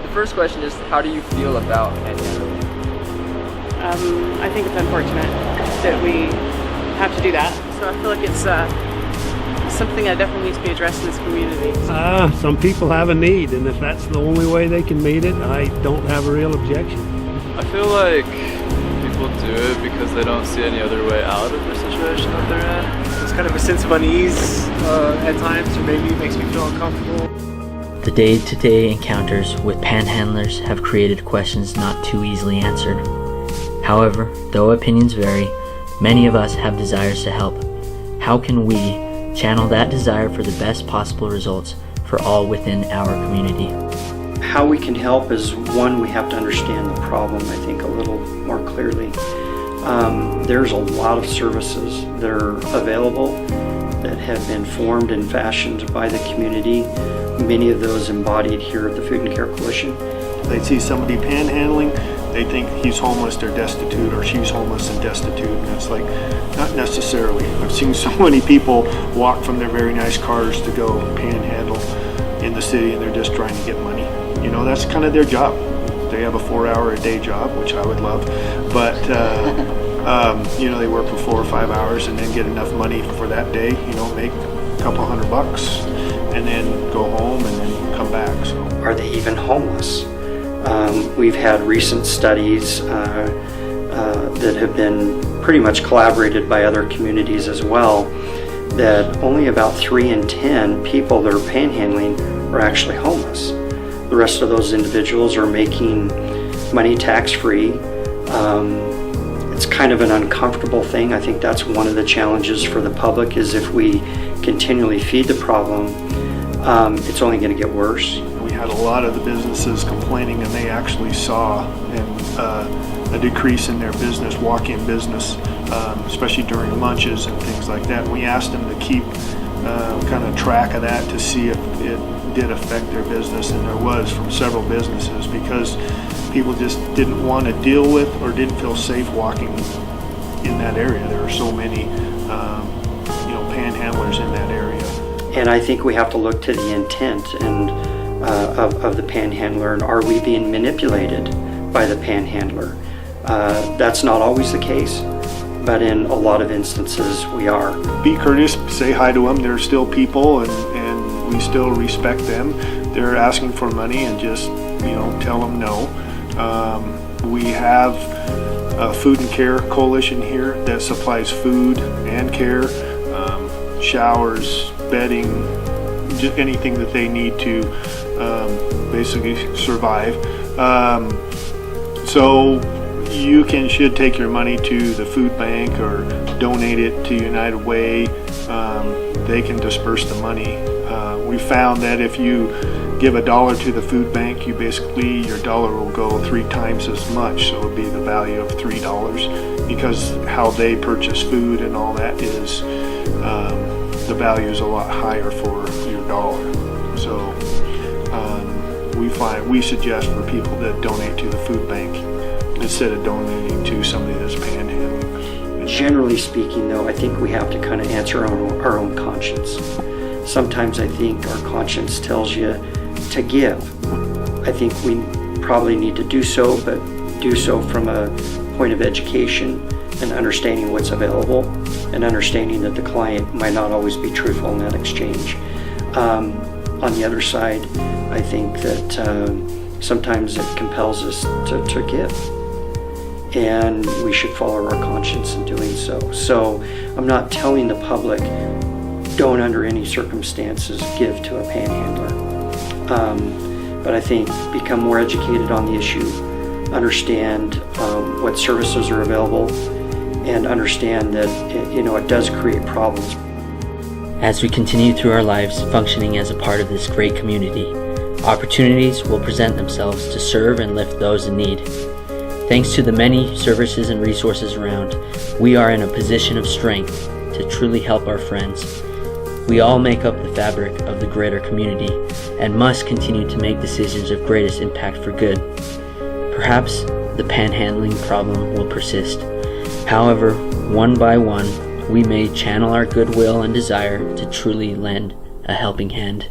The first question is, how do you feel about panhandling? I think it's unfortunate that we have to do that. So I feel like it's something that definitely needs to be addressed in this community. Some people have a need, and if that's the only way they can meet it, I don't have a real objection. I feel like people do it because they don't see any other way out of the situation that they're in. There's kind of a sense of unease at times, or maybe it makes me feel uncomfortable. The day-to-day encounters with panhandlers have created questions not too easily answered. However, though opinions vary, many of us have desires to help. How can we channel that desire for the best possible results for all within our community? How we can help is, one, we have to understand the problem, I think, a little more clearly. There's a lot of services that are available that have been formed and fashioned by the community, many of those embodied here at the Food and Care Coalition. They see somebody panhandling, they think he's homeless, they're destitute, or she's homeless and destitute, and it's like, not necessarily. I've seen so many people walk from their very nice cars to go panhandle in the city, and they're just trying to get money. You know, that's kind of their job. They have a 4-hour-a-day job, which I would love, but you know, they work for 4 or 5 hours and then get enough money for that day, you know, make a couple $100 and then go home and then come back. So, are they even homeless? We've had recent studies that have been pretty much collaborated by other communities as well, that only about 3 in 10 people that are panhandling are actually homeless. The rest of those individuals are making money tax-free. It's kind of an uncomfortable thing. I think that's one of the challenges for the public, is if we continually feed the problem, it's only going to get worse. we had a lot of the businesses complaining, and they actually saw a decrease in their business, walk-in business, especially during lunches and things like that. And we asked them to keep kind of track of that to see if it did affect their business, and there was from several businesses, because people just didn't want to deal with or didn't feel safe walking in that area. There are so many panhandlers in that area. And I think we have to look to the intent and of the panhandler, and are we being manipulated by the panhandler? That's not always the case, but in a lot of instances we are. Be courteous, say hi to them. They're still people, and we still respect them. They're asking for money, and just tell them no. We have a Food and Care Coalition here that supplies food and care, showers, bedding, just anything that they need to basically survive. So you should take your money to the food bank or donate it to United Way. They can disperse the money. We found that if you give $1 to the food bank, your dollar will go 3 times as much, so it would be the value of $3, because how they purchase food and all that is the value is a lot higher for your dollar. So we suggest for people that donate to the food bank instead of donating to somebody that's panhandling. Generally speaking, though, I think we have to kind of answer our own conscience. Sometimes I think our conscience tells you to give. I think we probably need to do so, but do so from a point of education and understanding what's available, and understanding that the client might not always be truthful in that exchange. On the other side, I think that sometimes it compels us to give, and we should follow our conscience in doing so. So I'm not telling the public, don't under any circumstances give to a panhandler. But I think become more educated on the issue, understand what services are available, and understand that it does create problems. As we continue through our lives functioning as a part of this great community, opportunities will present themselves to serve and lift those in need. Thanks to the many services and resources around, we are in a position of strength to truly help our friends. We all make up the fabric of the greater community and must continue to make decisions of greatest impact for good. Perhaps the panhandling problem will persist. However, one by one, we may channel our goodwill and desire to truly lend a helping hand.